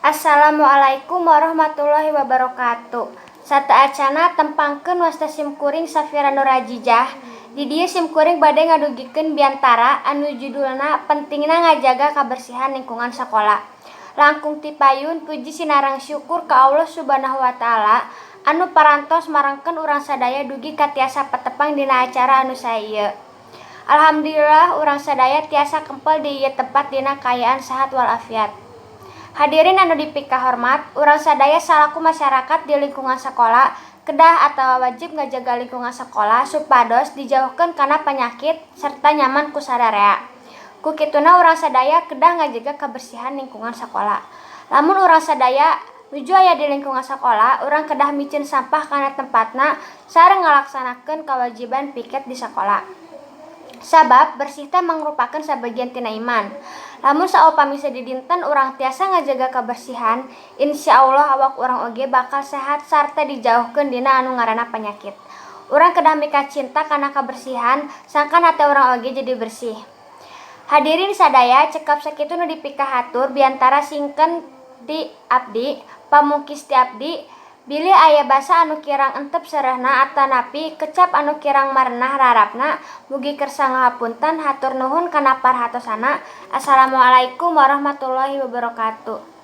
Assalamualaikum warahmatullahi wabarakatuh. Sateacana tempangkeun wasta simkuring Safira Nurajijah. Di dieu simkuring bade ngadugikeun biantara anu judulna pentingna ngajaga kabersihan lingkungan sakola. Langkung ti payun puji sinarang syukur ka Allah Subhanahu wa taala anu parantos marengkeun urang sadaya dugi ka tiasa patepang dina acara anu saeuyeut. Alhamdulillah urang sadaya tiasa kempel di ieu tempat dina kaayaan sahat walafiat. Hadirin anu dipikah hormat, urang sadaya salaku masyarakat di lingkungan sekolah kedah atawa wajib ngajaga lingkungan sekolah supados dijauhkeun kana penyakit serta nyaman ku sararea. Ku kituna urang sadaya kedah ngajaga kebersihan lingkungan sekolah. Lamun urang sadaya nuju aya di lingkungan sekolah, urang kedah micin sampah kana tempatna sareng ngalaksanakeun kewajiban piket di sekolah. Sabab bersih teh mangrupakeun sabagian tina iman. Lamun saupami sadidinten urang tiasa ngajaga kebersihan, insyaallah awak urang oge bakal sehat sarta dijauhkeun dina anu ngaranna penyakit. Urang kedah mika cinta kana kebersihan, sangkan hate urang oge jadi bersih. Hadirin sadaya cekap sakitu nu dipikah hatur biantara singkeun ti abdi, pamungkis ti abdi. Bilih aya basa anu kirang entep sarehna atanapi kecap anu kirang marenah rarapna, mugi kersa ngahapunten hatur nuhun kana parhatosna. Assalamualaikum warahmatullahi wabarakatuh.